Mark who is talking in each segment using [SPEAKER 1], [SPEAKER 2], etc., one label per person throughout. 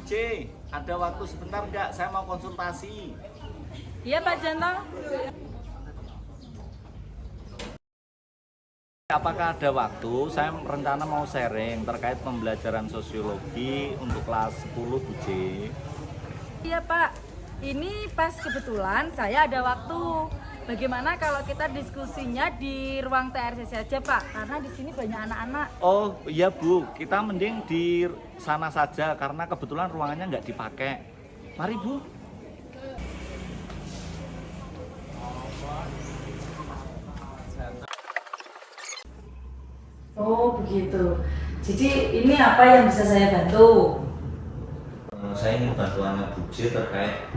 [SPEAKER 1] C, ada waktu sebentar nggak? Saya mau konsultasi.
[SPEAKER 2] Iya Pak Janto.
[SPEAKER 1] Apakah ada waktu? Saya rencana mau sharing terkait pembelajaran sosiologi untuk kelas 10 Bu C.
[SPEAKER 2] Iya Pak, ini pas kebetulan saya ada waktu. Bagaimana kalau kita diskusinya di ruang TRC saja Pak? Karena di sini banyak anak-anak.
[SPEAKER 1] Oh iya Bu, kita mending di sana saja karena kebetulan ruangannya nggak dipakai. Mari Bu.
[SPEAKER 2] Oh begitu. Jadi ini apa yang bisa saya bantu?
[SPEAKER 1] Saya ingin bantuannya Bu C terkait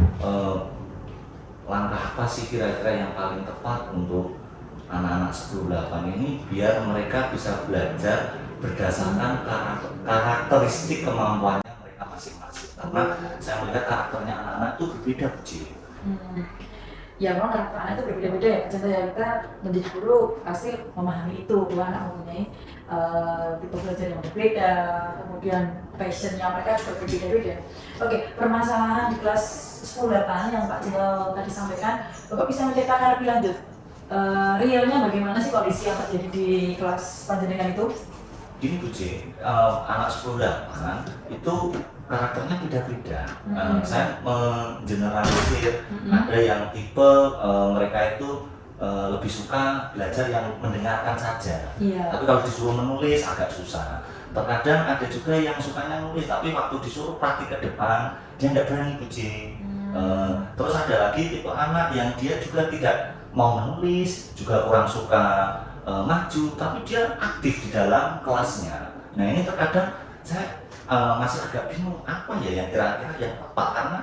[SPEAKER 1] langkah apa sih kira-kira yang paling tepat untuk anak-anak 10-8 ini biar mereka bisa belajar berdasarkan karakteristik kemampuannya mereka masing-masing. Karena saya melihat karakternya anak-anak itu berbeda Bu C.
[SPEAKER 2] Ya memang karakter anak itu berbeda-beda ya. Contoh ya kita menjadi guru pasti memahami itu bahwa anak mempunyai tipe belajar yang berbeda, kemudian passionnya mereka juga berbeda-beda. Oke, permasalahan di kelas 10-8 yang Pak Jendral tadi sampaikan, Bapak bisa menceritakan lebih lanjut realnya bagaimana sih kondisi yang terjadi di kelas panjenengan itu?
[SPEAKER 1] Gini Bu C, anak 10-8 itu karakternya beda-beda. Saya mengeneralisir, ada yang tipe mereka itu lebih suka belajar yang mendengarkan saja. Tapi kalau disuruh menulis agak susah. Terkadang ada juga yang sukanya nulis, tapi waktu disuruh praktik ke depan dia nggak berani Bu C. Terus ada lagi tipe anak yang dia juga tidak mau menulis, juga kurang suka maju, tapi dia aktif di dalam kelasnya. Nah ini terkadang saya masih agak bingung apa ya yang kira-kira yang tepat karena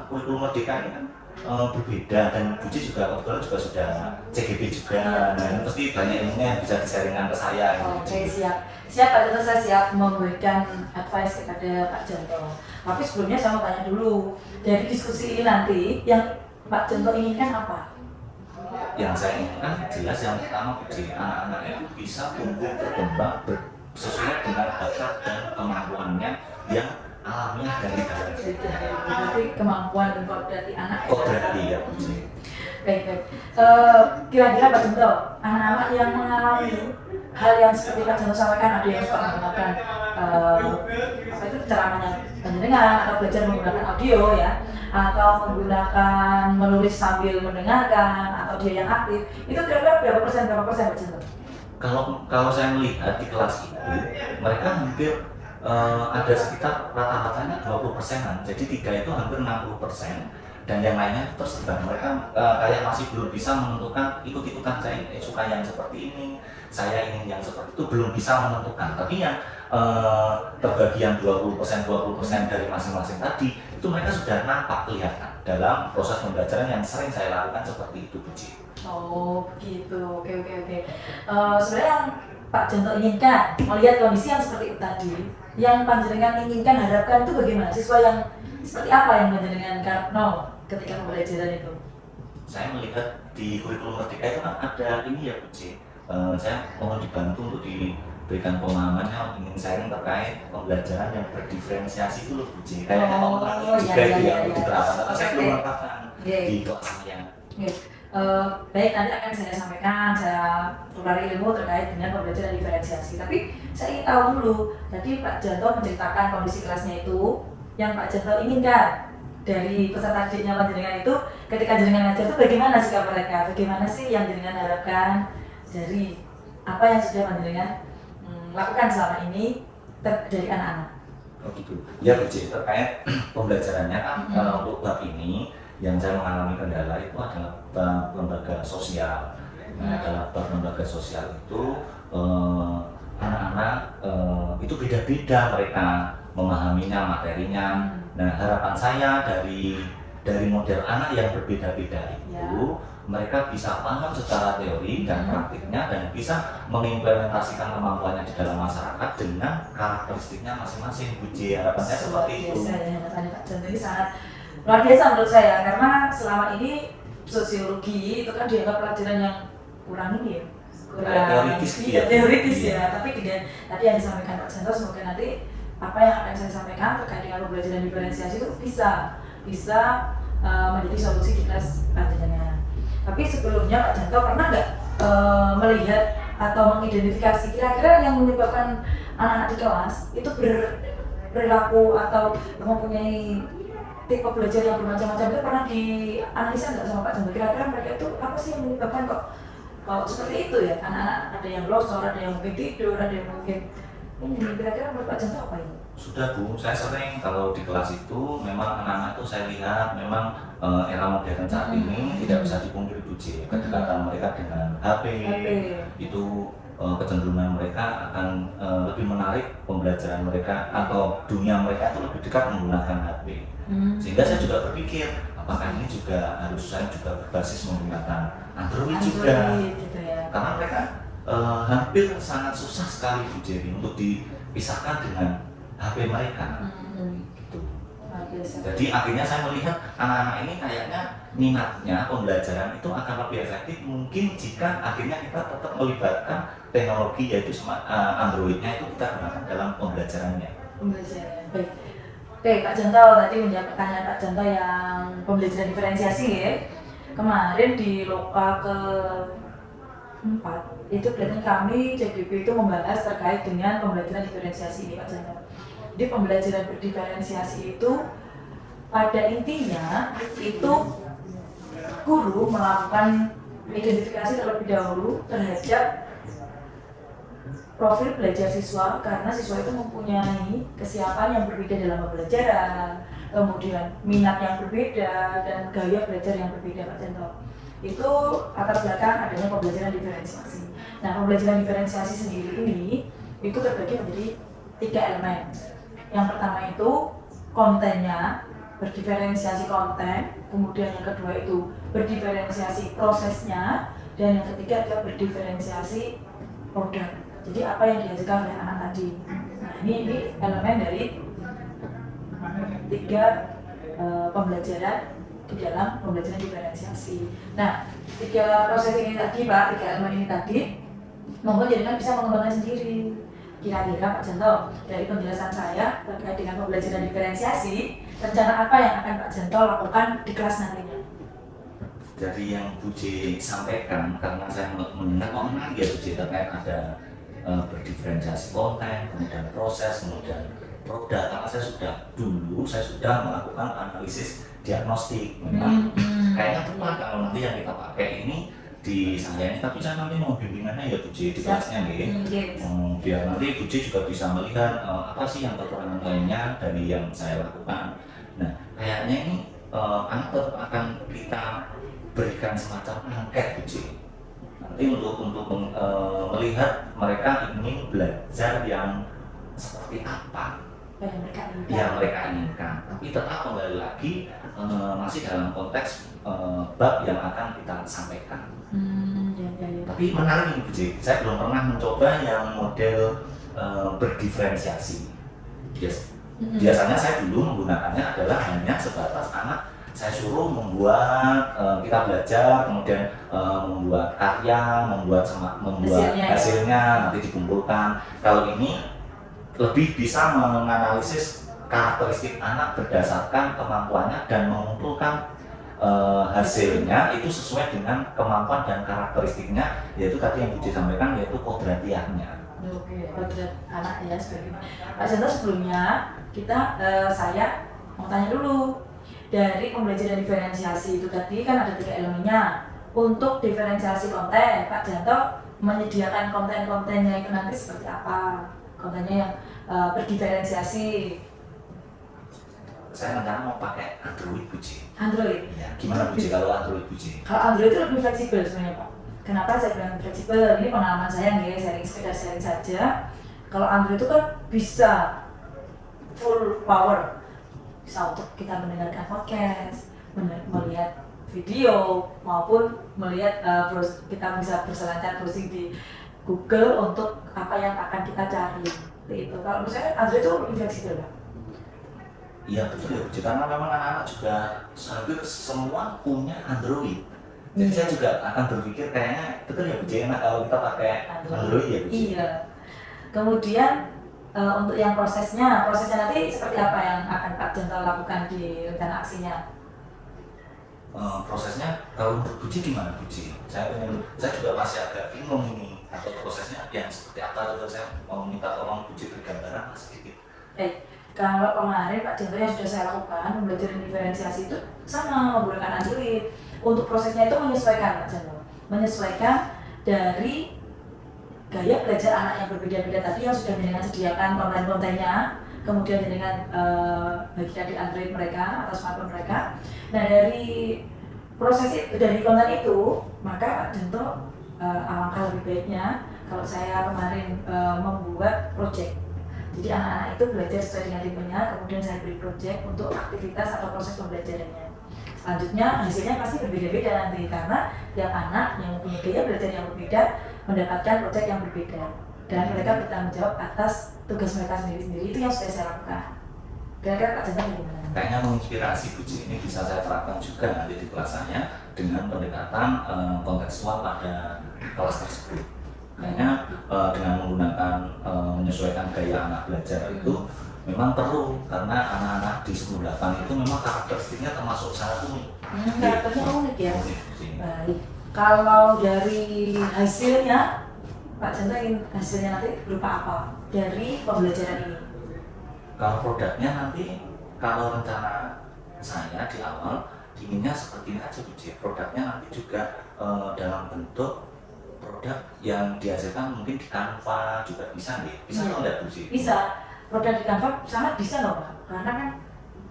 [SPEAKER 1] kurikulum merdeka ini kan berbeda dan Bu C juga kebetulan juga sudah CGP juga. Nah ini pasti banyak ilmunya yang bisa disaringkan ke saya.
[SPEAKER 2] Oke, siap Pak Janto, saya siap memberikan advice kepada Pak Janto. Tapi sebelumnya saya mau tanya dulu, dari diskusi ini nanti yang Pak Janto inginkan apa?
[SPEAKER 1] Yang saya inginkan jelas yang pertama Bu C, anak-anak itu bisa tumbuh berkembang sesuai dengan bakat dan kemampuannya yang alamiah dari dalam.
[SPEAKER 2] Berarti kemampuan dan kodrati anak.
[SPEAKER 1] Kodrati ya Bu C.
[SPEAKER 2] Baik. Kira-kira Pak Janto, anak-anak yang mengalami hal yang seperti Pak Janto sampaikan, ada yang suka menggunakan apa itu ceramahnya pendengar atau belajar menggunakan audio ya, atau menggunakan menulis sambil mendengarkan, atau dia yang aktif, itu kira-kira berapa persen Pak Janto?
[SPEAKER 1] Kalau saya melihat di kelas itu mereka hampir ada sekitar rata-ratanya 20%-an, jadi 3 itu hampir 60%. Dan yang lainnya tersebar, mereka kayak masih belum bisa menentukan ikut-ikutan saya suka yang seperti ini, saya ingin yang seperti itu, belum bisa menentukan. Tapi yang terbagian 20% dari masing-masing tadi itu mereka sudah nampak kelihatan dalam proses pembelajaran yang sering saya lakukan seperti itu Bu C.
[SPEAKER 2] Oh begitu, oke. Sebenarnya yang Pak Janto inginkan melihat kondisi yang seperti itu tadi, yang panjenengan inginkan harapkan itu bagaimana? Siswa yang seperti apa yang panjenengan karena ketika pembelajaran itu?
[SPEAKER 1] Saya melihat di kurikulum merdeka itu kan ada ini ya Bu C. Saya mohon dibantu untuk diberikan pemahamannya, ingin sharing terkait pembelajaran yang berdiferensiasi itu loh Bu C. Kayaknya juga itu yang perlu diterapkan, tapi saya belum melakukan di kelas saya.
[SPEAKER 2] Baik, nanti akan saya sampaikan, saya tukar ilmu terkait dengan pembelajaran diferensiasi. Tapi saya ingin tahu dulu, tadi Pak Janto menceritakan kondisi kelasnya itu, yang Pak Janto inginkan dari peserta didiknya panjenengan itu, ketika jenengan ngajar itu bagaimana sikap mereka? Bagaimana sih yang jenengan harapkan dari apa yang sudah panjenengan lakukan selama ini dari anak-anak?
[SPEAKER 1] Oh gitu. Ya Bu C, terkait pembelajarannya kan untuk bab ini yang saya mengalami kendala itu adalah bab lembaga sosial. Dalam bab lembaga sosial itu anak-anak itu beda-beda mereka memahaminya, materinya. Nah harapan saya dari model anak yang berbeda-beda itu mereka bisa paham secara teori dan praktiknya dan bisa mengimplementasikan kemampuannya di dalam masyarakat dengan karakteristiknya masing-masing Bu C. Harapan saya seperti itu.
[SPEAKER 2] Harapannya Pak Janto ini sangat luar biasa menurut saya, karena selama ini sosiologi itu kan dianggap pelajaran yang kurang ini ya, kurang
[SPEAKER 1] teoritis
[SPEAKER 2] ya. Tapi dengan tadi yang disampaikan Pak Janto, semoga nanti apa yang akan saya sampaikan terkait dengan pembelajaran diferensiasi itu bisa menjadi solusi di kelas panjenengan. Tapi sebelumnya Pak Janto pernah nggak melihat atau mengidentifikasi kira-kira yang menyebabkan anak-anak di kelas itu berperilaku atau mempunyai tipe belajar yang bermacam-macam itu pernah dianalisa nggak sama Pak Janto? Kira-kira mereka itu apa sih yang menyebabkan kok seperti itu ya? Anak-anak ada yang losor, ada yang mungkin tidur, ada yang mungkin ini. Kira-kira menurut Pak Janto apa ini?
[SPEAKER 1] Sudah Bu, saya sering kalau di kelas itu memang anak-anak itu saya lihat memang era modern saat ini tidak bisa dipungkiri Bu J. Kedekatan mereka dengan HP. Itu kecenderungan mereka akan lebih menarik pembelajaran mereka atau dunia mereka itu lebih dekat menggunakan HP. Sehingga saya juga berpikir apakah ini juga harus saya juga berbasis menggunakan Android juga
[SPEAKER 2] gitu ya.
[SPEAKER 1] karena mereka hampir sangat susah sekali Bu Jerry untuk dipisahkan dengan HP mereka. Gitu. Jadi akhirnya saya melihat anak-anak ini kayaknya minatnya pembelajaran itu akan lebih efektif mungkin jika akhirnya kita tetap melibatkan teknologi yaitu Androidnya itu kita gunakan dalam pembelajarannya.
[SPEAKER 2] Baik. Oke, Pak Janto tadi menjawab pertanyaan Pak Janto yang pembelajaran diferensiasi ya. Kemarin di loka ke-4 itu berarti kami CGP itu membahas terkait dengan pembelajaran diferensiasi ini Pak Janto. Jadi pembelajaran berdiferensiasi itu pada intinya itu guru melakukan identifikasi terlebih dahulu terhadap profil belajar siswa karena siswa itu mempunyai kesiapan yang berbeda dalam pembelajaran, kemudian minat yang berbeda dan gaya belajar yang berbeda Pak Janto. Itu latar belakang adanya pembelajaran diferensiasi. Nah, pembelajaran diferensiasi sendiri ini itu terbagi menjadi 3 elemen. Yang pertama itu kontennya, berdiferensiasi konten, kemudian yang kedua itu berdiferensiasi prosesnya, dan yang ketiga adalah berdiferensiasi produk. Jadi apa yang dihasilkan oleh anak tadi. Nah, ini elemen dari 3 pembelajaran di dalam pembelajaran diferensiasi. Nah, 3 proses ini tadi Pak, 3 elemen ini tadi, monggo jadikan bisa mengembangkan sendiri. Kira-kira Pak Janto, dari penjelasan saya terkait dengan pembelajaran diferensiasi, rencana apa yang akan Pak Janto lakukan di kelas nantinya?
[SPEAKER 1] Dari yang Bu J sampaikan, karena saya mendengar menarik ya Bu J terkait ada berdiferensiasi konten, kemudian proses, kemudian produk. Karena saya sudah melakukan analisis diagnostik. Memang kayaknya tepat kalau nanti yang kita pakai ini di saya ini, tapi saya nanti mau bimbingannya ya Bu J di kelasnya nih. Biar nanti Bu J juga bisa melihat apa sih yang kekurangan lainnya dari yang saya lakukan. Nah, kayaknya ini anak tetap akan kita berikan semacam angket Bu J. Nanti untuk melihat mereka ingin belajar yang seperti apa yang mereka inginkan. Tapi tetap kembali lagi masih dalam konteks bab yang akan kita sampaikan. Tapi menarik nih Bu J, saya belum pernah mencoba yang model berdiferensiasi. Biasanya saya dulu menggunakannya adalah hanya sebatas anak saya suruh membuat kita belajar, kemudian membuat karya, membuat hasilnya nanti dikumpulkan. Kalau ini lebih bisa menganalisis karakteristik anak berdasarkan kemampuannya dan mengumpulkan hasilnya itu sesuai dengan kemampuan dan karakteristiknya, yaitu tadi yang Bu J sampaikan yaitu kodratiahnya.
[SPEAKER 2] Oke, kodrat anak ya sebagainya. Pak Janto, sebelumnya saya mau tanya dulu, dari pembelajaran diferensiasi itu tadi kan ada 3 elemennya. Untuk diferensiasi konten, Pak Janto menyediakan konten-kontennya itu nanti seperti apa? Kontennya yang berdiferensiasi.
[SPEAKER 1] Saya rencana mau pakai Android Bu J.
[SPEAKER 2] Android?
[SPEAKER 1] Ya, gimana Bu J kalau Android Bu J?
[SPEAKER 2] Kalau Android itu lebih fleksibel sebenarnya Pak. Kenapa saya bilang fleksibel? Ini pengalaman saya nih, sekedar sharing saja. Kalau Android itu kan bisa full power, bisa untuk kita mendengarkan podcast, melihat video, maupun melihat kita bisa berselancar browsing di Google untuk apa yang akan kita cari. Itu kalau misalnya Android itu lebih fleksibel Pak.
[SPEAKER 1] Iya betul ya Bu J, karena memang anak-anak juga hampir semua punya Android. Jadi saya juga akan berpikir kayaknya betul ya Bu J, enak kalau kita pakai Android ya Bu J.
[SPEAKER 2] Iya. Kemudian untuk yang prosesnya nanti seperti apa yang akan Pak Janto lakukan di rencana aksinya?
[SPEAKER 1] Prosesnya kalau untuk Buji gimana Buji? Saya juga masih agak bingung ini atau prosesnya yang seperti apa, juga saya mau minta tolong Buji bergambaran sedikit.
[SPEAKER 2] Kalau kemarin Pak Janto yang sudah saya lakukan belajar diferensiasi itu sama menggunakan Android. Untuk prosesnya itu menyesuaikan Pak Janto, menyesuaikan dari gaya belajar anak yang berbeda-beda tadi yang sudah dengan sediakan konten-kontennya, kemudian dengan bagian di Android mereka atau smartphone mereka. Nah dari proses itu, dari konten itu, maka Pak Janto alangkah lebih baiknya kalau saya kemarin membuat project. Jadi anak-anak itu belajar sesuai dengan tipenya, kemudian saya beri project untuk aktivitas atau proses pembelajarannya. Selanjutnya hasilnya pasti berbeda-beda nanti karena tiap anak yang punya gaya belajar yang berbeda mendapatkan project yang berbeda dan mereka bertanggung jawab atas tugas mereka sendiri-sendiri. Itu yang sudah saya lakukan. Kira-kira Pak Janto gimana?
[SPEAKER 1] Kayaknya menginspirasi Buji, ini bisa saya terapkan juga nanti di kelasnya dengan pendekatan kontekstual pada kelas tersebut. Kayaknya dengan menggunakan menyesuaikan gaya anak belajar itu memang perlu, karena anak-anak di 10-8 itu memang karakteristiknya termasuk sangat unik.
[SPEAKER 2] Karakternya unik ya?
[SPEAKER 1] Unik,
[SPEAKER 2] baik. Kalau dari hasilnya, Pak Janto ingin hasilnya nanti berupa apa dari pembelajaran ini?
[SPEAKER 1] Kalau produknya nanti, kalau rencana saya di awal inginnya seperti ini aja Buji. Produknya nanti juga dalam bentuk produk yang dihasilkan mungkin di Canva juga bisa nih. Bisa atau enggak Buji? Bisa.
[SPEAKER 2] Produk di Canva sangat bisa loh Pak. Karena kan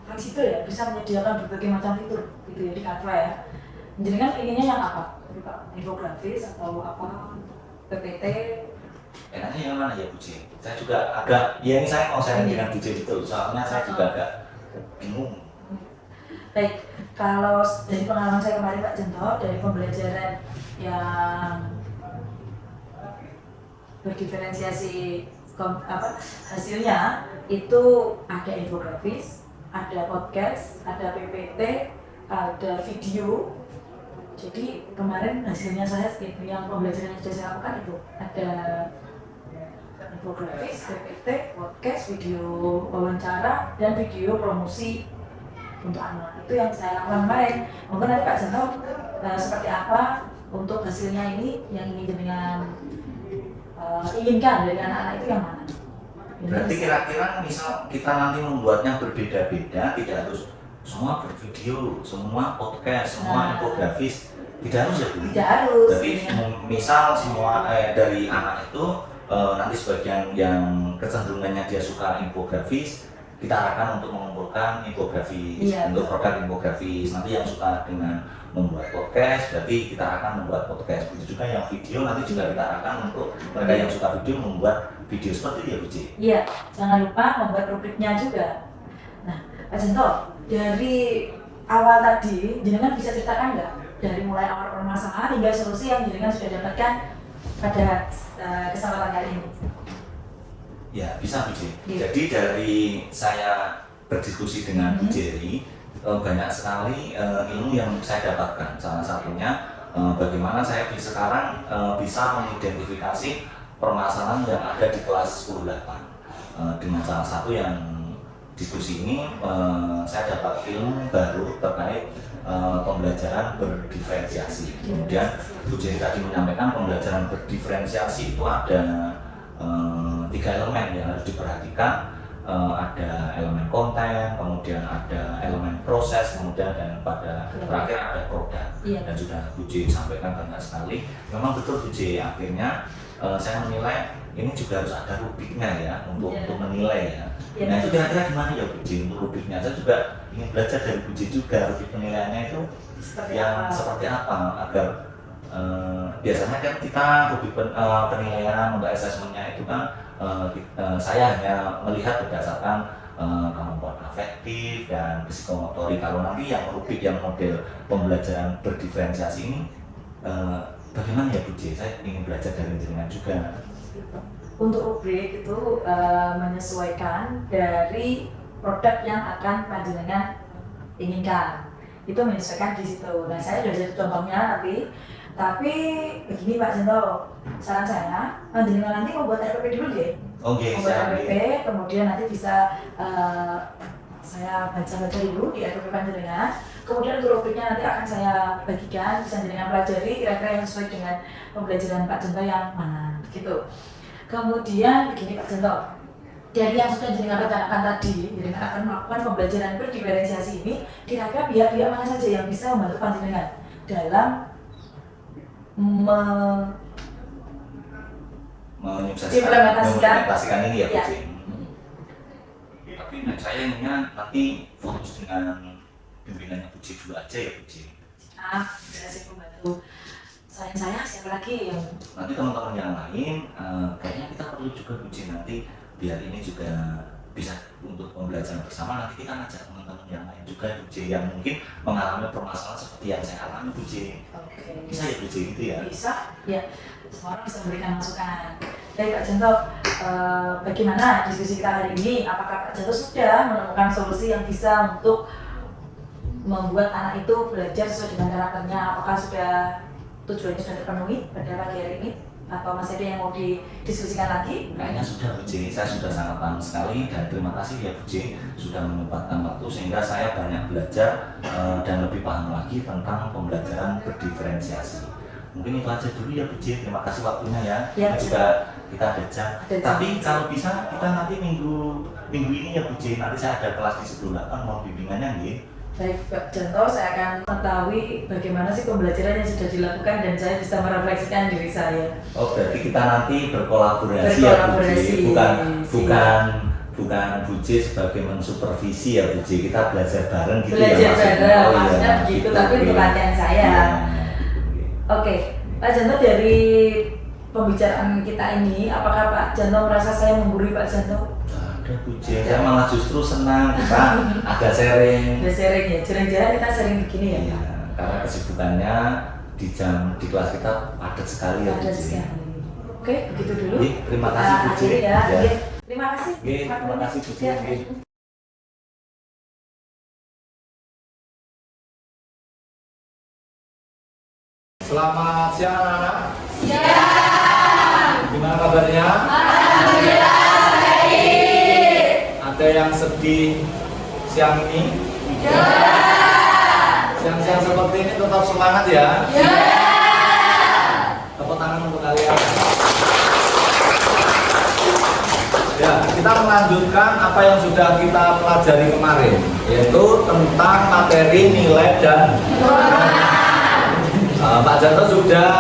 [SPEAKER 2] fleksibel ya, bisa menyediakan berbagai macam fitur gitu ya di Canva ya. Jadi kan inginnya yang apa? Infografis atau apa? PPT?
[SPEAKER 1] Enaknya yang mana ya Buji? Saya juga agak, ya ini saya mau sharing dengan Buji gitu, soalnya saya juga agak bingung.
[SPEAKER 2] Baik, kalau dari pengalaman saya kemarin Pak Janto, dari pembelajaran yang berdiferensiasi hasilnya itu ada infografis, ada podcast, ada PPT, ada video. Jadi kemarin hasilnya saya yang pembelajaran yang sudah saya lakukan itu ada infografis, PPT, podcast, video wawancara, dan video promosi untuk anak. Itu yang saya lakukan kemarin. Mungkin nanti Pak Janto seperti apa untuk hasilnya ini yang ingin dengan inginkan dari anak-anak itu yang mana?
[SPEAKER 1] Berarti kira-kira misal kita nanti membuatnya berbeda-beda, tidak harus semua bervideo, semua podcast, semua infografis, tidak harus ya Bu?
[SPEAKER 2] Tidak harus.
[SPEAKER 1] Jadi misal semua dari anak itu nanti sebagian yang kecenderungannya dia suka infografis, kita arahkan untuk mengumpulkan infografis, untuk produk infografis. Nanti yang suka dengan membuat podcast, berarti kita akan membuat podcast. Begitu juga yang video, nanti juga kita arahkan untuk mereka yang suka video membuat video seperti itu ya Bu Ci?
[SPEAKER 2] Iya, jangan lupa membuat rubriknya juga. Nah, Pak Janto, dari awal tadi, jenengan bisa ceritakan nggak? Dari mulai awal permasalahan hingga solusi yang jenengan sudah dapatkan pada kesempatan kali ini.
[SPEAKER 1] Ya, bisa Bu Ci. Jadi dari saya berdiskusi dengan Bu Jerry, banyak sekali ilmu yang saya dapatkan. Salah satunya bagaimana saya sekarang bisa mengidentifikasi permasalahan yang ada di kelas 10-8. Dengan salah satu yang diskusi ini saya dapat ilmu baru terkait pembelajaran berdiferensiasi. Kemudian Bu Jerry tadi menyampaikan pembelajaran berdiferensiasi itu ada 3 elemen yang harus diperhatikan. Ada elemen konten, kemudian ada elemen proses, kemudian dan pada terakhir ada produk. Dan sudah Bu J sampaikan banyak sekali. Memang betul Bu J, akhirnya saya menilai ini juga harus ada rubriknya ya untuk menilai ya. Nah itu kira-kira gimana ya Bu J untuk rubriknya? Saya juga ingin belajar dari Bu J juga rubrik penilaiannya itu seperti apa agar biasanya kan kita rubrik penilaian untuk asesmennya itu kan saya hanya melihat berdasarkan kemampuan afektif dan psikomotorik. Kalau nanti yang rubrik yang model pembelajaran berdiferensiasi ini bagaimana ya Bu J? Saya ingin belajar dari jenengan juga.
[SPEAKER 2] Untuk rubrik itu menyesuaikan dari produk yang akan panjenengan inginkan. Itu menyesuaikan di situ. Nah saya sudah jadi contohnya tapi begini Pak Janto, saran saya, panjenengan nanti membuat RPP dulu ya.
[SPEAKER 1] Oke,
[SPEAKER 2] membuat
[SPEAKER 1] siap.
[SPEAKER 2] RPP, kemudian nanti bisa saya baca-baca dulu di RPP panjenengan. Kemudian untuk rubriknya nanti akan saya bagikan, bisa jenengan pelajari kira-kira yang sesuai dengan pembelajaran Pak Janto yang mana, gitu. Kemudian begini Pak Janto, dari yang sudah jenengan rencanakan tadi, jenengan akan melakukan pembelajaran berdiferensiasi ini, kira-kira pihak-pihak mana saja yang bisa membantu panjenengan dalam
[SPEAKER 1] mengimplementasikan ini ya Bu
[SPEAKER 2] Ya.
[SPEAKER 1] Ci. Tapi saya inginnya nanti fokus dengan bimbingannya Bu Ci dulu aja ya Bu Ci.
[SPEAKER 2] Bisa saya membantu. Selain saya, siapa lagi yang
[SPEAKER 1] Nanti teman-teman yang lain, kayaknya kita perlu juga Bu Ci nanti biar ini juga bisa untuk pembelajaran bersama. Nanti kita ngajak teman-teman yang lain juga Bu Ci yang mungkin mengalami permasalahan seperti yang saya alami Bu Ci. Bisa ya Bu Ci gitu ya?
[SPEAKER 2] Bisa, ya. Semua orang bisa memberikan masukan. Jadi Pak Janto, bagaimana diskusi kita hari ini? Apakah Pak Janto sudah menemukan solusi yang bisa untuk membuat anak itu belajar sesuai dengan karakternya? Apakah sudah tujuannya sudah terpenuhi pada pagi hari ini? Atau masih ada yang mau didiskusikan lagi?
[SPEAKER 1] Kayaknya sudah Bu Ci, saya sudah sangat paham sekali dan terima kasih ya Bu Ci sudah menyempatkan waktu sehingga saya banyak belajar dan lebih paham lagi tentang pembelajaran berdiferensiasi. Mungkin itu aja dulu ya Bu Ci, terima kasih waktunya ya.
[SPEAKER 2] Ya,
[SPEAKER 1] Ini juga kita ada jam. Tapi kalau bisa kita nanti minggu ini ya Bu Ci, nanti saya ada kelas di sebelah 8 mau bimbingannya nih.
[SPEAKER 2] Baik Pak Janto, saya akan mengetahui bagaimana sih pembelajaran yang sudah dilakukan dan saya bisa merefleksikan diri saya.
[SPEAKER 1] Oh berarti kita nanti berkolaborasi ya Bu Ci, bukan Bu Ci sebagai mensupervisi ya Bu Ci, kita belajar bareng gitu
[SPEAKER 2] belajar
[SPEAKER 1] ya
[SPEAKER 2] bareng, maksudnya begitu,
[SPEAKER 1] gitu,
[SPEAKER 2] tapi untuk latihan saya.
[SPEAKER 1] Ya.
[SPEAKER 2] Oke, Pak Janto, dari pembicaraan kita ini, apakah Pak Janto merasa saya menggurui Pak Janto?
[SPEAKER 1] Ada Bu Ci, saya malah justru senang kita ada sharing.
[SPEAKER 2] Ada sharing ya, jarang-jarang kita sharing begini ya
[SPEAKER 1] Iya,
[SPEAKER 2] Pak?
[SPEAKER 1] karena kesibukannya di kelas kita padat sekali ya Bu
[SPEAKER 2] Ada
[SPEAKER 1] Ci.
[SPEAKER 2] sekali. Oke, begitu dulu.
[SPEAKER 1] Oke, terima kasih Bu Ci.
[SPEAKER 2] Akhiri ya.
[SPEAKER 1] Ya.
[SPEAKER 2] Oke, terima kasih.
[SPEAKER 1] Oke, terima kasih Bu Ci.
[SPEAKER 2] Ya.
[SPEAKER 1] Oke.
[SPEAKER 3] Selamat siang anak-anak. Siang. Gimana kabarnya?
[SPEAKER 4] Alhamdulillah baik.
[SPEAKER 3] Ada yang sedih siang ini?
[SPEAKER 4] Ya.
[SPEAKER 3] Siang-siang seperti ini tetap semangat ya.
[SPEAKER 4] Ya.
[SPEAKER 3] Tepuk tangan untuk kalian. Ya, kita melanjutkan apa yang sudah kita pelajari kemarin, yaitu tentang materi nilai dan Pak Janto sudah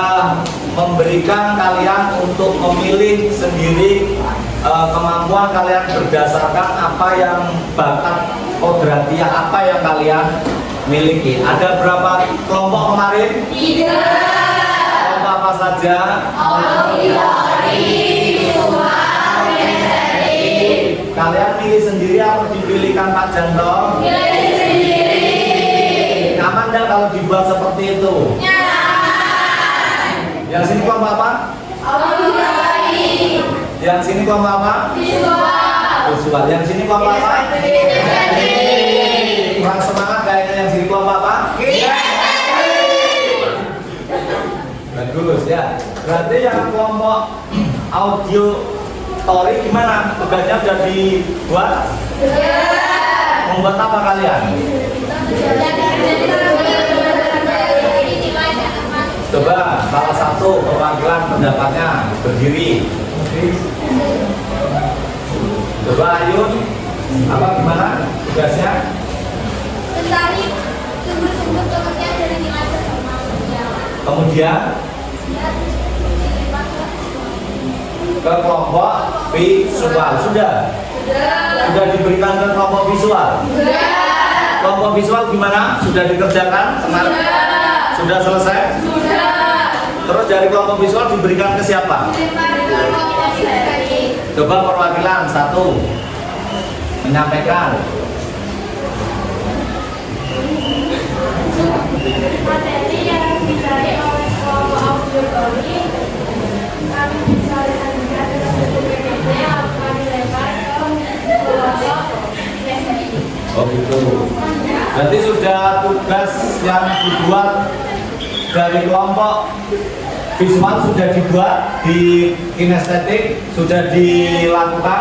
[SPEAKER 3] memberikan kalian untuk memilih sendiri kemampuan kalian berdasarkan apa yang bakat kodratiah apa yang kalian miliki. Ada berapa kelompok kemarin?
[SPEAKER 4] 3.
[SPEAKER 3] Kelompok apa saja? Kalian pilih sendiri atau dipilihkan Pak Janto?
[SPEAKER 4] Pilih sendiri.
[SPEAKER 3] Nyaman nggak kalau dibuat seperti itu? Yang sini kelompok apa?
[SPEAKER 4] Audioari.
[SPEAKER 3] Yang sini kelompok apa?
[SPEAKER 4] Visual.
[SPEAKER 3] Visual. Yang sini kelompok apa? Kurang semangat kayaknya yang sini kelompok apa? Bagus ya. Berarti yang kelompok audio story gimana? Tugasnya sudah dibuat? Membuat apa kalian? Coba salah satu perwakilan pendapatnya berdiri. Coba Ayun, apa gimana tugasnya?
[SPEAKER 4] Mencari sumber-sumber pengertian dari nilai bersama.
[SPEAKER 3] Kemudian ke kelompok visual sudah diberikan ke kelompok visual. Kelompok visual gimana? Sudah dikerjakan kemarin? Sudah selesai? Terus dari kelompok visual diberikan ke siapa? Coba perwakilan satu menyampaikan.
[SPEAKER 4] Materi yang dicari oleh kelompok auditori kami bisa lihat dalam bentuk PPT yang akan dilempar ke kelompok SMI.
[SPEAKER 3] Oh gitu. Berarti sudah tugas yang dibuat dari kelompok visual sudah dibuat di kinestetik, sudah dilakukan,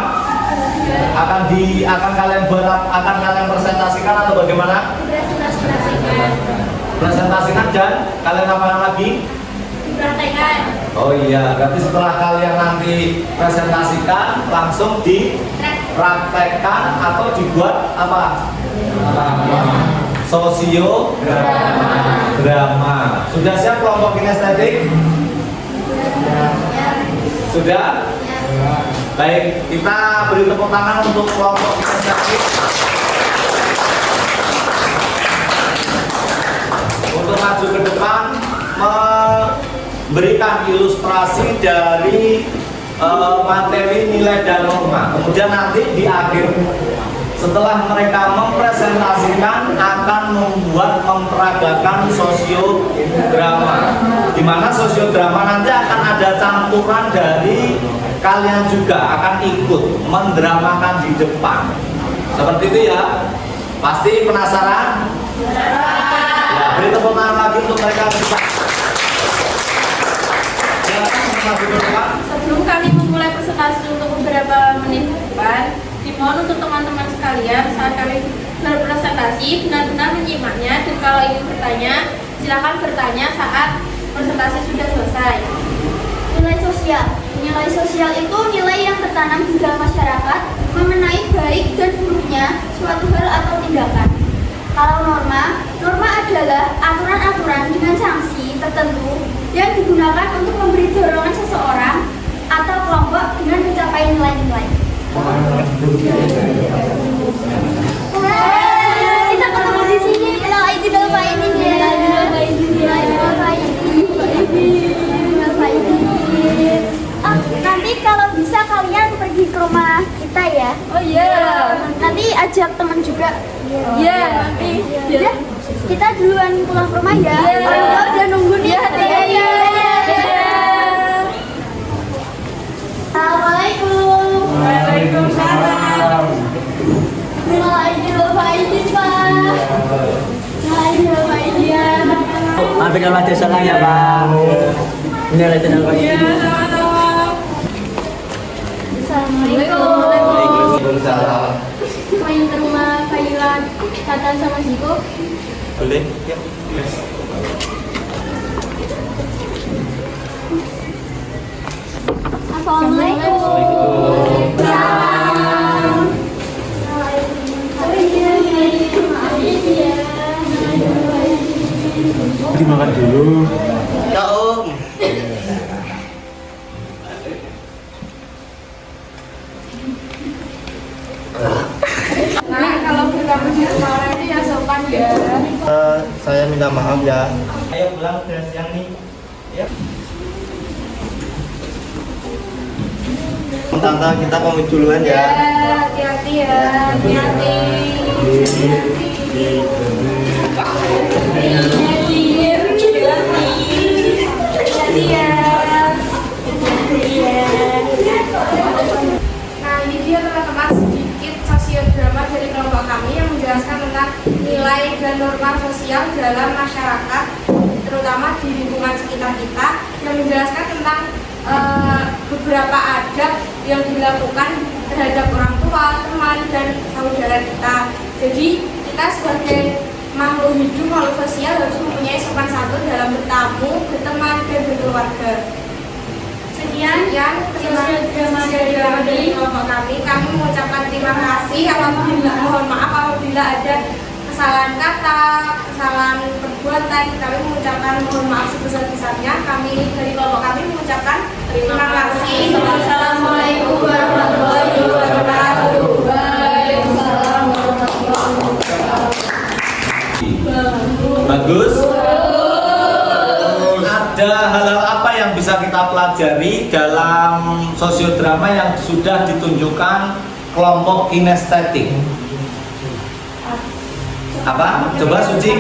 [SPEAKER 3] akan kalian buat, akan kalian presentasikan atau bagaimana? Presentasikan dan kalian apa lagi?
[SPEAKER 4] Praktekan.
[SPEAKER 3] Oh iya, berarti setelah kalian nanti presentasikan langsung dipraktekkan atau dibuat apa? Drama. Sudah siap kelompok kinestetik? Sudah? Baik, kita beri tepuk tangan untuk kelompok kinestetik. Untuk maju ke depan memberikan ilustrasi dari materi nilai dan norma. Kemudian nanti di akhir setelah mereka mempresentasikan akan memperagakan sosiodrama, di mana sosiodrama nanti akan ada campuran dari kalian juga akan ikut mendramakan di depan. Seperti itu ya. Pasti penasaran? Ya, beri tepuk tangan lagi untuk mereka bisa.
[SPEAKER 4] Sebelum kami memulai presentasi untuk beberapa menit ke depan, dimohon untuk teman-teman sekalian saat kami berpresentasi benar-benar menyimaknya, dan kalau ingin bertanya, silakan bertanya saat presentasi sudah selesai.
[SPEAKER 5] Nilai sosial. Nilai sosial itu nilai yang tertanam di dalam masyarakat mengenai baik dan buruknya suatu hal atau tindakan. Kalau norma adalah aturan-aturan dengan sanksi tertentu yang digunakan untuk memberi dorongan seseorang atau kelompok dengan mencapai nilai-nilai. Kita ketemu di sini. Nanti kalau bisa kalian pergi ke rumah kita ya.
[SPEAKER 4] Oh iya.
[SPEAKER 5] Nanti ajak teman juga.
[SPEAKER 4] Iya, nanti.
[SPEAKER 5] Ya, kita duluan pulang ke rumah ya.
[SPEAKER 4] Iya.
[SPEAKER 5] Orang tua udah nunggu nih.
[SPEAKER 4] Iya.
[SPEAKER 5] Assalamualaikum.
[SPEAKER 4] Waalaikumsalam.
[SPEAKER 6] Mampir ke rumah desa ya Pak. Ini oleh channel Pak.
[SPEAKER 4] Iya, sama-sama.
[SPEAKER 5] Assalamualaikum.
[SPEAKER 3] Waalaikumsalam.
[SPEAKER 5] Main ke rumah Kailan, Tata sama Ziko.
[SPEAKER 3] Boleh? Ya.
[SPEAKER 5] Assalamualaikum.
[SPEAKER 6] Dimakan dulu.
[SPEAKER 1] Ya Om.
[SPEAKER 4] Nah, kalau berkamu di rumah orang ini ya sopan ya.
[SPEAKER 6] Saya minta maaf ya.
[SPEAKER 1] Ayo pulang ke siang nih. Ya.
[SPEAKER 6] Tante kita pamit duluan
[SPEAKER 4] Ya,
[SPEAKER 6] ya.
[SPEAKER 4] hati-hati ya. Hati-hati. Nah, ini dia teman-teman sedikit sosiodrama dari kelompok kami yang menjelaskan tentang nilai dan norma sosial dalam masyarakat, terutama di lingkungan sekitar kita, yang menjelaskan tentang beberapa adab yang dilakukan terhadap orang tua, teman, dan saudara kita. Jadi kita sebagai makhluk hidup, makhluk sosial harus mempunyai sopan santun dalam bertamu, berteman, dan berkeluarga. Sekian sosiodrama dari kelompok kami. Kami mengucapkan terima kasih. Mohon maaf apabila ada kesalahan kata, kesalahan perbuatan. Kami mengucapkan mohon maaf sebesar-besarnya. Kami dari kelompok kami mengucapkan terima kasih. Wassalamualaikum warahmatullahi wabarakatuh. Waalaikumsalam warahmatullahi wabarakatuh.
[SPEAKER 3] Bagus. Ada hal-hal apa yang bisa kita pelajari dalam sosiodrama yang sudah ditunjukkan kelompok kinestetik? Apa? Coba Suci.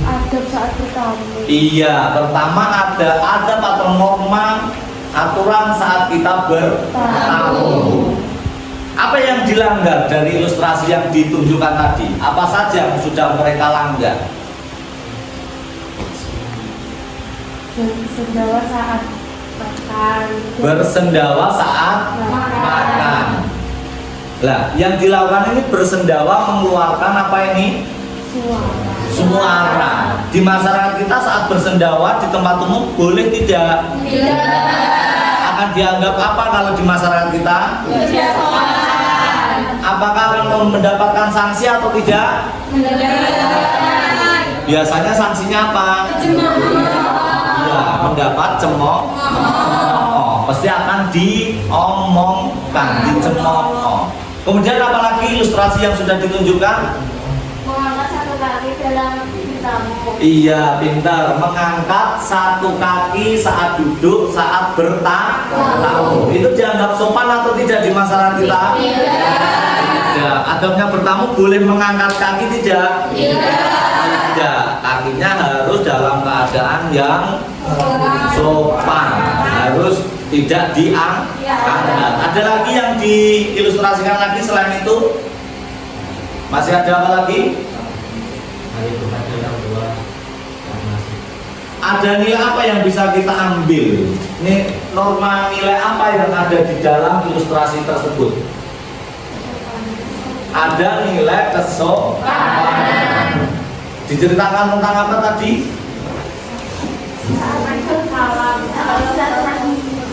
[SPEAKER 5] Adab saat bertamu.
[SPEAKER 3] Iya, pertama ada adab atau norma aturan saat kita bertamu. Apa yang dilanggar dari ilustrasi yang ditunjukkan tadi? Apa saja yang sudah mereka langgar?
[SPEAKER 4] bersendawa saat makan.
[SPEAKER 3] Bersendawa saat makan. Lah, yang dilakukan ini bersendawa mengeluarkan apa ini? Suara. Di masyarakat kita saat bersendawa di tempat umum boleh tidak?
[SPEAKER 4] Tidak.
[SPEAKER 3] Akan dianggap apa kalau di masyarakat kita?
[SPEAKER 4] Tidak sopan.
[SPEAKER 3] Apakah akan mendapatkan sanksi atau tidak?
[SPEAKER 4] Mendapatkan.
[SPEAKER 3] Biasanya sanksinya apa? Ya, mendapat cemooh. Oh, pasti akan diomongkan, dicemooh. Kemudian apalagi ilustrasi yang sudah ditunjukkan?
[SPEAKER 5] Mengangkat satu kaki dalam bertamu.
[SPEAKER 3] Iya, pintar. Mengangkat satu kaki saat duduk, saat bertamu. Itu dianggap sopan atau tidak di masyarakat kita? Tidak. Adabnya bertamu boleh mengangkat kaki tidak? Tidak. Kakinya harus dalam keadaan yang sopan. Harus tidak diangkat. Ada lagi yang diilustrasikan lagi selain itu? Masih ada apa lagi? Ada nilai apa yang bisa kita ambil? Ini norma nilai apa yang ada di dalam ilustrasi tersebut? Ada nilai kesopanan. Diceritakan tentang apa tadi?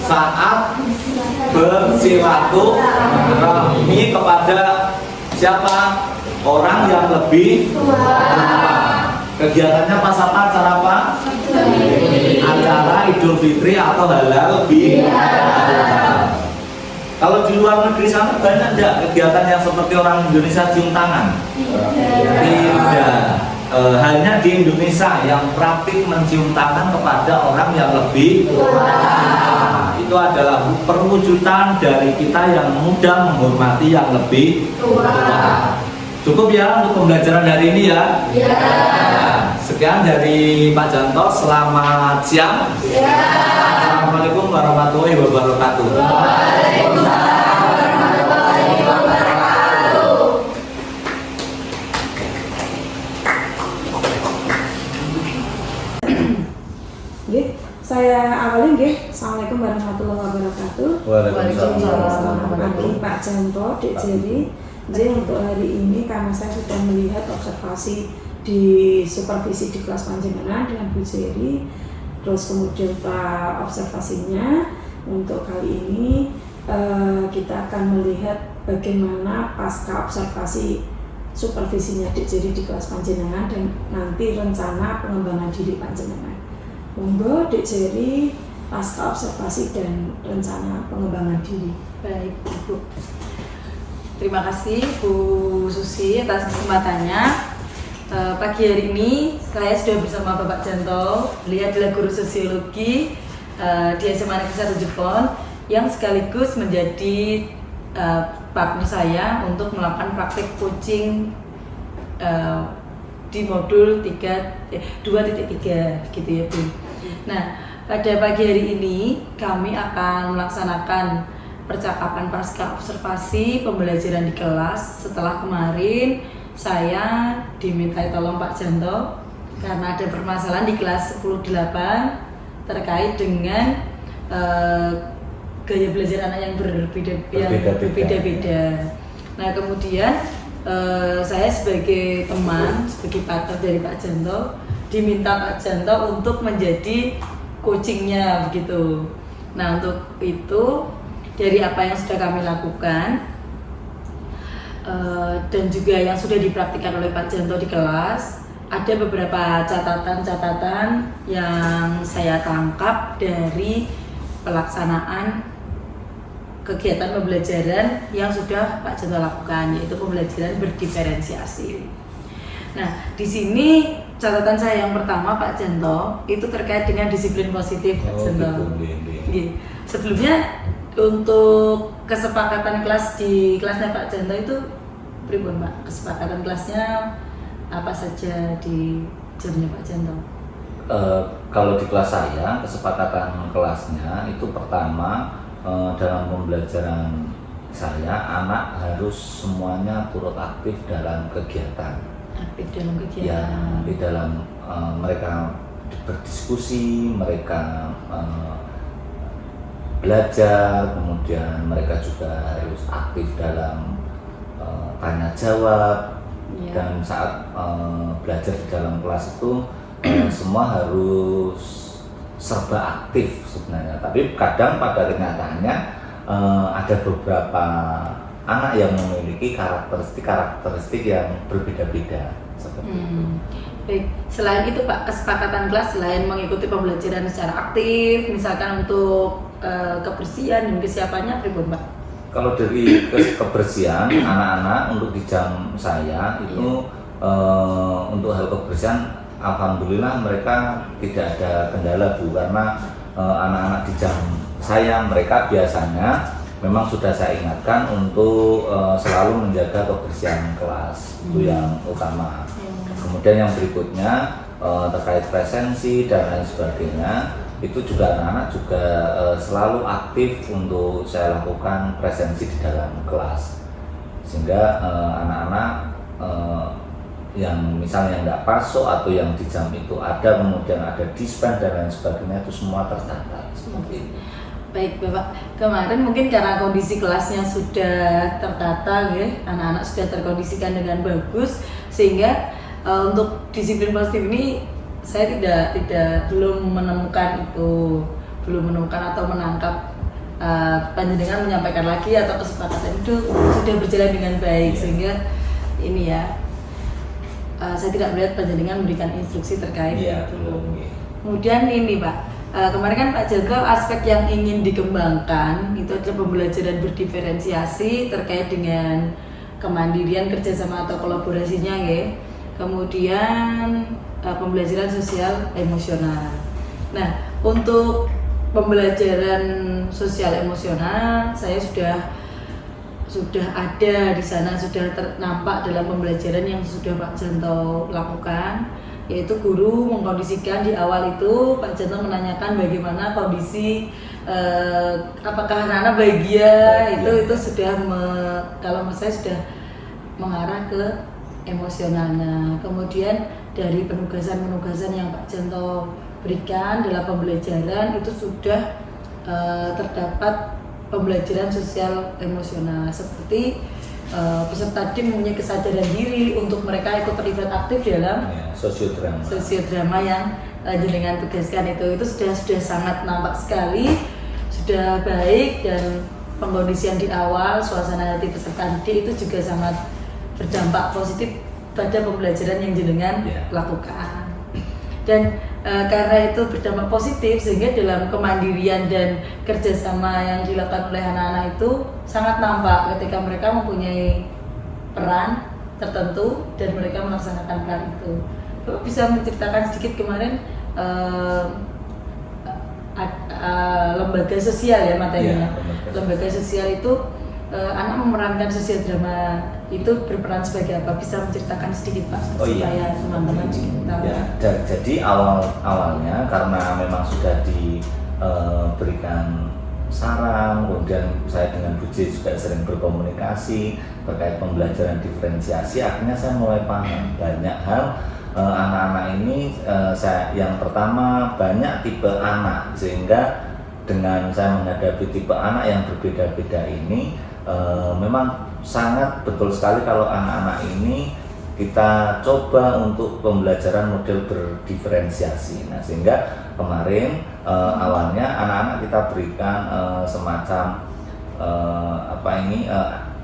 [SPEAKER 3] Saat bersilaturahmi kepada siapa? Orang yang lebih tua. Kegiatannya pas apa? Acara apa? Acara Idul Fitri atau halal bihalal. Kalau di luar negeri sana banyak enggak kegiatan yang seperti orang Indonesia cium tangan? Tidak. Hanya di Indonesia yang praktik mencium tangan kepada orang yang lebih tua. Itu adalah perwujudan dari kita yang mudah menghormati yang lebih tua. Cukup ya untuk pembelajaran hari ini ya? Ya. Sekian dari Pak Janto, selamat siang. Ya. Assalamualaikum warahmatullahi wabarakatuh. Waalaikumsalam warahmatullahi wabarakatuh.
[SPEAKER 7] Saya awali nggih. Assalamualaikum warahmatullahi wabarakatuh.
[SPEAKER 1] Waalaikumsalam.
[SPEAKER 7] Selamat pagi Pak Janto, Dek Jerry. Jadi untuk hari ini karena saya sudah melihat observasi di supervisi di kelas panjenengan dengan Bu Jerry, terus kemudian Pak observasinya, untuk kali ini kita akan melihat bagaimana pasca observasi supervisinya Dek Jerry di kelas panjenengan dan nanti rencana pengembangan diri panjenengan. Monggo Dek Jerry pasca observasi dan rencana pengembangan diri.
[SPEAKER 2] Baik, Ibu. Terima kasih Bu Susi atas kesempatannya. Pagi hari ini saya sudah bersama Bapak Janto. Beliau adalah guru sosiologi di SMA Negeri 1 Jepon yang sekaligus menjadi partner saya untuk melakukan praktik coaching di modul 2.3 gitu ya Bu. Nah, pada pagi hari ini kami akan melaksanakan percakapan pasca observasi pembelajaran di kelas. Setelah kemarin saya dimintai tolong Pak Janto karena ada permasalahan di kelas 10-8 terkait dengan gaya belajar anak yang berbeda-beda. Nah kemudian saya sebagai teman, sebagai partner dari Pak Janto diminta Pak Janto untuk menjadi coachingnya begitu. Nah untuk itu dari apa yang sudah kami lakukan dan juga yang sudah dipraktikkan oleh Pak Janto di kelas, ada beberapa catatan-catatan yang saya tangkap dari pelaksanaan kegiatan pembelajaran yang sudah Pak Janto lakukan, yaitu pembelajaran berdiferensiasi. Nah, di sini catatan saya yang pertama Pak Janto itu terkait dengan disiplin positif Pak Janto. Sebelumnya untuk kesepakatan kelas di kelasnya Pak Janto itu pripun Pak? Kesepakatan kelasnya apa saja di jamnya Pak Janto?
[SPEAKER 1] Kalau di kelas saya, kesepakatan kelasnya itu pertama dalam pembelajaran saya, anak harus semuanya turut aktif dalam kegiatan.
[SPEAKER 2] Aktif dalam kegiatan.
[SPEAKER 1] Ya, di dalam mereka berdiskusi, mereka belajar, kemudian mereka juga harus aktif dalam tanya jawab. Dan saat belajar di dalam kelas itu semua harus serba aktif sebenarnya. Tapi kadang pada kenyataannya ada beberapa anak yang memiliki karakteristik yang berbeda-beda seperti itu.
[SPEAKER 2] Baik, selain itu Pak, kesepakatan kelas selain mengikuti pembelajaran secara aktif, misalkan untuk kebersihan dan kesiapannya pripun Pak?
[SPEAKER 1] Kalau dari kebersihan anak-anak untuk di jam saya itu untuk hal kebersihan alhamdulillah mereka tidak ada kendala Bu, karena anak-anak di jam saya mereka biasanya memang sudah saya ingatkan untuk selalu menjaga kebersihan kelas, itu yang utama. Kemudian yang berikutnya terkait presensi dan lain sebagainya, itu juga anak-anak juga selalu aktif untuk saya lakukan presensi di dalam kelas, sehingga anak-anak yang misalnya nggak masuk atau yang di jam itu ada, kemudian ada dispen dan lain sebagainya, itu semua tercatat seperti itu.
[SPEAKER 2] Baik Bapak, kemarin mungkin karena kondisi kelasnya sudah tertata ya, anak-anak sudah terkondisikan dengan bagus, sehingga untuk disiplin positif ini saya belum menemukan atau menangkap panjenengan menyampaikan lagi atau kesepakatan itu sudah berjalan dengan baik, sehingga ini ya saya tidak melihat panjenengan memberikan instruksi terkait itu. Kemudian ini Pak, kemarin kan Pak Janto aspek yang ingin dikembangkan itu adalah pembelajaran berdiferensiasi terkait dengan kemandirian kerjasama atau kolaborasinya ya. Kemudian pembelajaran sosial emosional. Nah, untuk pembelajaran sosial emosional saya sudah ada di sana, sudah nampak dalam pembelajaran yang sudah Pak Janto lakukan, yaitu guru mengkondisikan di awal itu Pak Janto menanyakan bagaimana kondisi apakah anak-anak bahagia, itu sudah kalau menurut saya sudah mengarah ke emosionalnya. Kemudian dari penugasan yang Pak Janto berikan dalam pembelajaran itu sudah terdapat pembelajaran sosial emosional, seperti peserta tim mempunyai kesadaran diri untuk mereka ikut terlibat aktif dalam sosiodrama yang jenengan tugaskan, itu sudah sangat nampak sekali, sudah baik, dan pengkondisian di awal suasana hati peserta didik itu juga sangat berdampak positif pada pembelajaran yang jenengan lakukan. Dan karena itu berdampak positif, sehingga dalam kemandirian dan kerjasama yang dilakukan oleh anak-anak itu sangat nampak ketika mereka mempunyai peran tertentu dan mereka melaksanakan peran itu. Bapak bisa menceritakan sedikit kemarin lembaga sosial ya materinya. Lembaga sosial itu anak memerankan sosiodrama itu berperan sebagai apa? Bisa menceritakan sedikit Pak supaya teman-teman juga tahu.
[SPEAKER 1] Jadi awalnya karena memang sudah diberikan saran, kemudian saya dengan Bu J juga sering berkomunikasi terkait pembelajaran diferensiasi, akhirnya saya mulai paham banyak hal. Anak-anak ini yang pertama banyak tipe anak, sehingga dengan saya menghadapi tipe anak yang berbeda-beda ini memang sangat betul sekali kalau anak-anak ini kita coba untuk pembelajaran model berdiferensiasi. Nah, sehingga kemarin awalnya anak-anak kita berikan semacam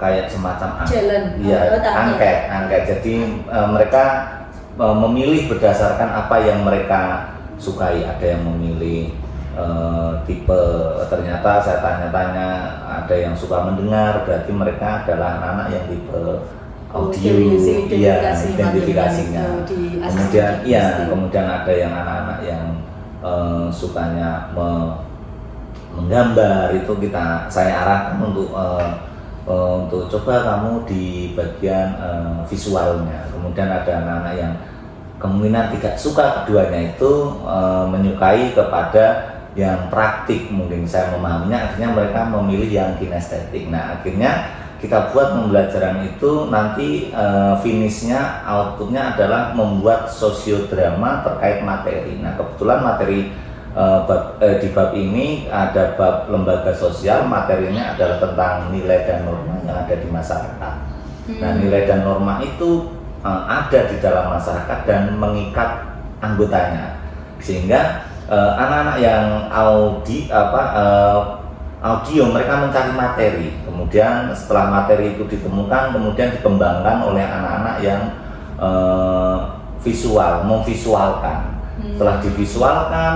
[SPEAKER 1] kayak semacam angket. Jadi mereka memilih berdasarkan apa yang mereka sukai. Ada yang memilih tipe, ternyata saya tanya-tanya ada yang suka mendengar, berarti mereka adalah anak-anak yang tipe audio, identifikasinya. Kemudian ada yang anak-anak yang sukanya menggambar, itu saya arahkan untuk coba kamu di bagian visualnya. Kemudian ada anak-anak yang kemungkinan tidak suka keduanya, itu menyukai kepada yang praktik, mungkin saya memahaminya, akhirnya mereka memilih yang kinestetik. Nah, akhirnya kita buat pembelajaran itu nanti finishnya, outputnya adalah membuat sosiodrama terkait materi. Nah kebetulan materi di bab ini ada bab lembaga sosial, materinya adalah tentang nilai dan norma yang ada di masyarakat. Nah nilai dan norma itu ada di dalam masyarakat dan mengikat anggotanya, sehingga anak-anak yang audio mereka mencari materi, kemudian setelah materi itu ditemukan kemudian dikembangkan oleh anak-anak yang memvisualkan. Setelah divisualkan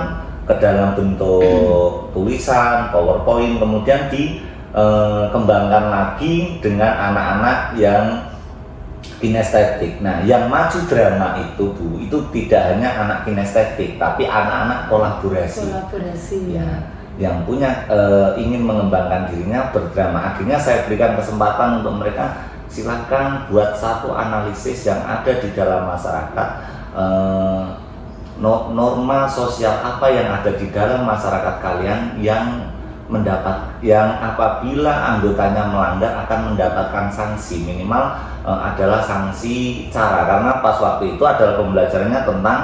[SPEAKER 1] ke dalam bentuk tulisan, PowerPoint, kemudian dikembangkan lagi dengan anak-anak yang kinestetik. Nah, yang maju drama itu Bu, itu tidak hanya anak kinestetik, tapi anak-anak kolaborasi. Ya, yang punya ingin mengembangkan dirinya berdrama. Akhirnya saya berikan kesempatan untuk mereka, silakan buat satu analisis yang ada di dalam masyarakat. Norma sosial apa yang ada di dalam masyarakat kalian yang apabila anggotanya melanggar akan mendapatkan sanksi, minimal adalah sanksi cara, karena pas waktu itu adalah pembelajarannya tentang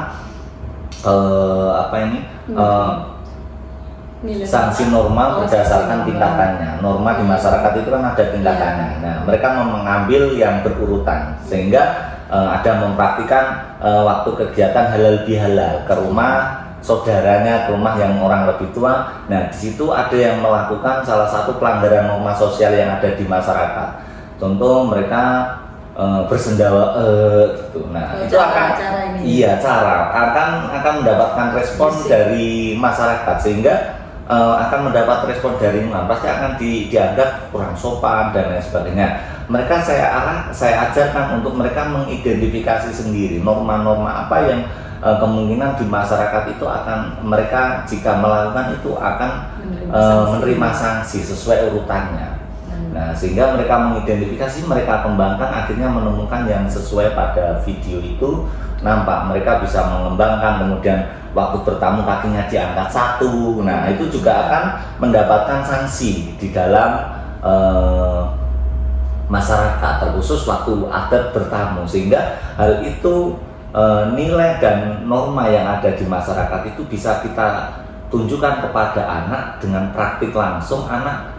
[SPEAKER 1] sanksi norma berdasarkan tingkatannya. Norma di masyarakat itu kan ada tingkatannya. Nah, mereka mengambil yang berurutan, sehingga ada mempraktikkan waktu kegiatan halal bihalal ke rumah saudaranya, ke rumah yang orang lebih tua. Nah, di situ ada yang melakukan salah satu pelanggaran norma sosial yang ada di masyarakat. Contoh mereka bersendawa gitu. Nah, itu akan mendapatkan respon dari masyarakat, sehingga akan mendapat respon dari pasti akan dianggap kurang sopan dan lain sebagainya. Mereka saya ajarkan untuk mereka mengidentifikasi sendiri norma-norma apa yang kemungkinan di masyarakat itu akan mereka jika melakukan itu akan menerima sanksi sesuai urutannya. Nah, sehingga mereka mengidentifikasi, mereka kembangkan, akhirnya menemukan yang sesuai pada video itu. Nampak mereka bisa mengembangkan, kemudian waktu bertamu kakinya diangkat satu. Nah, itu juga akan mendapatkan sanksi di dalam masyarakat, terkhusus waktu adat bertamu, sehingga hal itu nilai dan norma yang ada di masyarakat itu bisa kita tunjukkan kepada anak dengan praktik langsung. Anak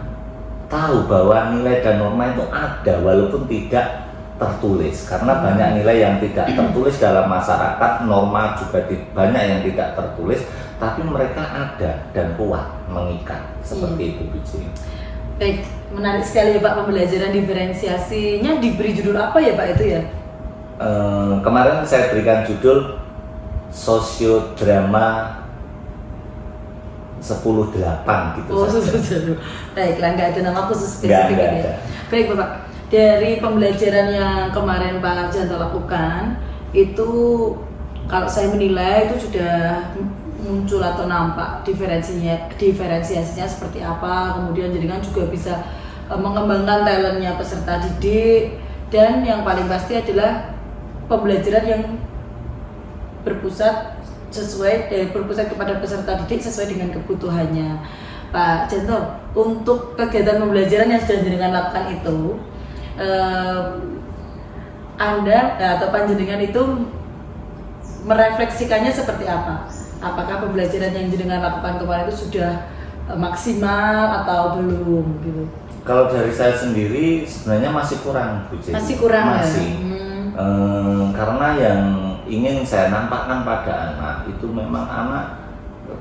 [SPEAKER 1] tahu bahwa nilai dan norma itu ada walaupun tidak tertulis, karena banyak nilai yang tidak tertulis dalam masyarakat, norma juga banyak yang tidak tertulis, tapi mereka ada dan kuat mengikat seperti itu Biji.
[SPEAKER 2] Baik, menarik sekali ya Pak, pembelajaran diferensiasinya diberi judul apa ya Pak itu ya?
[SPEAKER 1] Kemarin saya berikan judul sosiodrama 10-8 gitu.
[SPEAKER 2] Oh, baiklah, nggak ada nama khusus spesifik ya. Baik Bapak, dari pembelajaran yang kemarin Pak Janto lakukan itu, kalau saya menilai itu sudah muncul atau nampak diferensiasinya seperti apa, kemudian jadi kan juga bisa mengembangkan talentnya peserta didik, dan yang paling pasti adalah pembelajaran yang berpusat kepada peserta didik sesuai dengan kebutuhannya. Pak Janto, untuk kegiatan pembelajaran yang sudah jenengan lakukan itu, Anda atau panjenengan itu merefleksikannya seperti apa? Apakah pembelajaran yang jenengan lakukan kemarin itu sudah maksimal atau belum gitu?
[SPEAKER 1] Kalau dari saya sendiri sebenarnya masih kurang, Bu Jenny.
[SPEAKER 2] Masih kurang
[SPEAKER 1] masih.
[SPEAKER 2] Ya?
[SPEAKER 1] Karena yang ingin saya nampakkan pada anak itu memang anak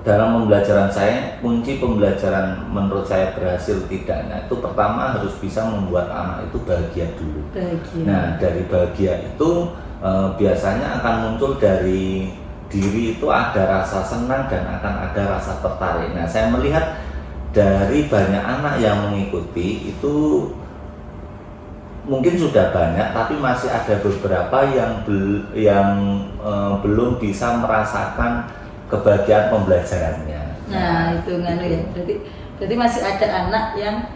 [SPEAKER 1] dalam pembelajaran saya, kunci pembelajaran menurut saya berhasil tidaknya itu pertama harus bisa membuat anak itu bahagia dulu. Nah, dari bahagia itu biasanya akan muncul dari diri itu ada rasa senang dan akan ada rasa tertarik. Nah, saya melihat dari banyak anak yang mengikuti itu mungkin sudah banyak, tapi masih ada beberapa yang belum bisa merasakan kebahagiaan pembelajarannya.
[SPEAKER 2] Nah, itu ya. Berarti masih ada anak yang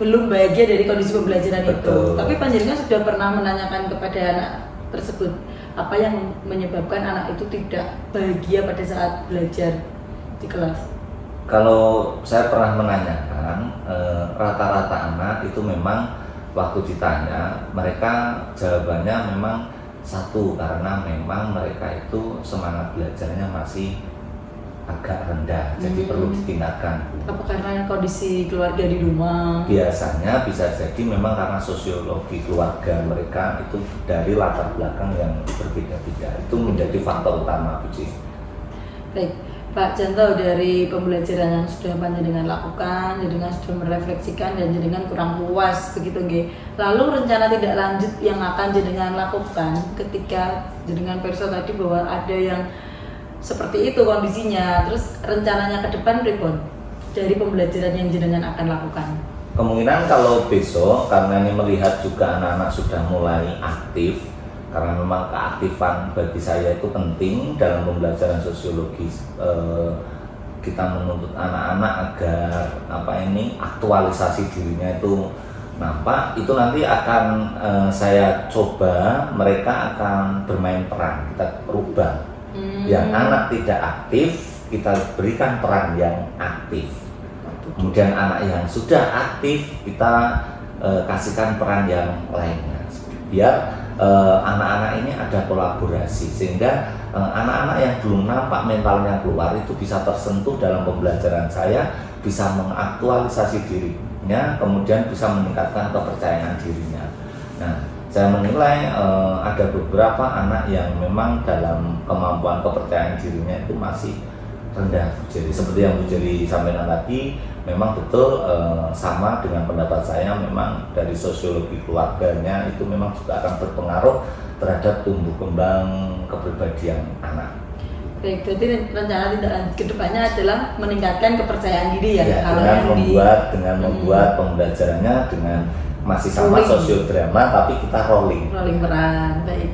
[SPEAKER 2] belum bahagia dari kondisi pembelajaran. Betul. Itu. Tapi panjenengan sudah pernah menanyakan kepada anak tersebut apa yang menyebabkan anak itu tidak bahagia pada saat belajar di kelas?
[SPEAKER 1] Kalau saya pernah menanyakan, rata-rata anak itu memang waktu ditanya, mereka jawabannya memang satu, karena memang mereka itu semangat belajarnya masih agak rendah, jadi perlu ditingkatkan.
[SPEAKER 2] Apa karena kondisi keluarga di rumah?
[SPEAKER 1] Biasanya bisa jadi memang karena sosiologi keluarga mereka itu dari latar belakang yang berbeda-beda, itu menjadi faktor utama, Bu Ci.
[SPEAKER 2] Baik, Pak Janto, dari pembelajaran yang sudah panjenengan lakukan, jenengan sudah merefleksikan dan jenengan kurang puas begitu nggih. Lalu rencana tidak lanjut yang akan jenengan lakukan ketika jenengan perso tadi bahwa ada yang seperti itu kondisinya, terus rencananya ke depan pripun dari pembelajaran yang jenengan akan lakukan?
[SPEAKER 1] Kemungkinan kalau besok, karena ini melihat juga anak-anak sudah mulai aktif, karena memang keaktifan bagi saya itu penting dalam pembelajaran sosiologi. Kita menuntut anak-anak agar aktualisasi dirinya itu nampak. Itu nanti akan saya coba, mereka akan bermain peran, kita rubah. Yang anak tidak aktif, kita berikan peran yang aktif. Kemudian anak yang sudah aktif, kita kasihkan peran yang lainnya, biar anak-anak ini ada kolaborasi, sehingga anak-anak yang belum nampak mentalnya keluar itu bisa tersentuh dalam pembelajaran saya, bisa mengaktualisasi dirinya, kemudian bisa meningkatkan kepercayaan dirinya. Nah, saya menilai ada beberapa anak yang memang dalam kemampuan kepercayaan dirinya itu masih rendah. Jadi seperti yang Bu Jeri sampaikan tadi, memang betul sama dengan pendapat saya, memang dari sosiologi keluarganya itu memang juga akan berpengaruh terhadap tumbuh kembang kepribadian anak.
[SPEAKER 2] Baik, berarti rencana tidak lanjut ke depannya adalah meningkatkan kepercayaan diri ya,
[SPEAKER 1] dengan membuat pembelajarannya dengan masih sama sosiodrama, tapi kita rolling
[SPEAKER 2] peran. Baik,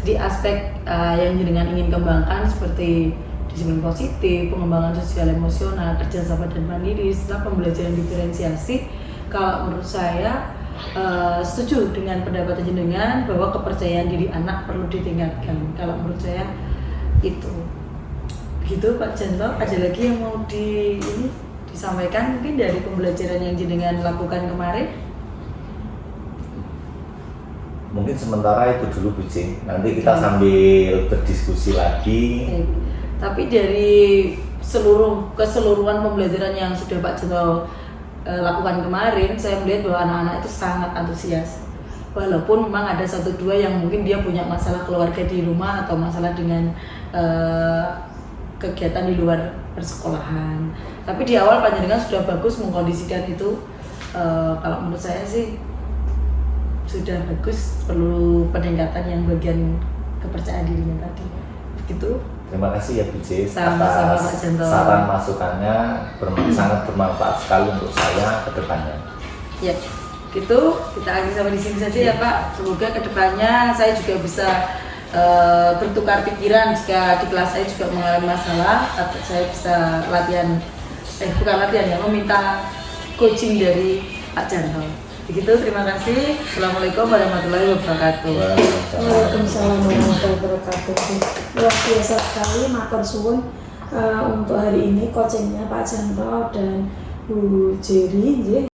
[SPEAKER 2] jadi aspek yang jenengan ingin kembangkan seperti disiplin positif, pengembangan sosial emosional, kerjasama dan mandiri, setelah pembelajaran diferensiasi. Kalau menurut saya setuju dengan pendapat jenengan bahwa kepercayaan diri anak perlu ditingkatkan. Kalau menurut saya itu begitu, Pak Janto. Ada lagi yang mau disampaikan mungkin dari pembelajaran yang jenengan lakukan kemarin?
[SPEAKER 1] Mungkin sementara itu dulu, Bu Cing. Nanti kita sambil berdiskusi lagi.
[SPEAKER 2] Baik. Tapi dari keseluruhan pembelajaran yang sudah Pak Janto lakukan kemarin, saya melihat bahwa anak-anak itu sangat antusias. Walaupun memang ada 1-2 yang mungkin dia punya masalah keluarga di rumah atau masalah dengan kegiatan di luar persekolahan. Tapi di awal panjenengan sudah bagus mengkondisikan itu. Kalau menurut saya sih sudah bagus, perlu peningkatan yang bagian kepercayaan dirinya tadi. Begitu.
[SPEAKER 1] Terima kasih ya Bu J
[SPEAKER 2] Sama-sama,
[SPEAKER 1] atas
[SPEAKER 2] Pak Janto.
[SPEAKER 1] saran masukannya, sangat bermanfaat sekali untuk saya ke depannya.
[SPEAKER 2] Ya, gitu. Kita akhiri sampai di sini saja ya Pak. Semoga ke depannya saya juga bisa bertukar pikiran jika di kelas saya juga mengalami masalah, atau saya bisa meminta coaching dari Pak Janto. Begitu, terima kasih. Assalamualaikum warahmatullahi wabarakatuh.
[SPEAKER 7] Waalaikumsalam warahmatullahi wabarakatuh. Luar biasa sekali, matur suwun untuk hari ini coachingnya Pak Janto dan Bu Jeri,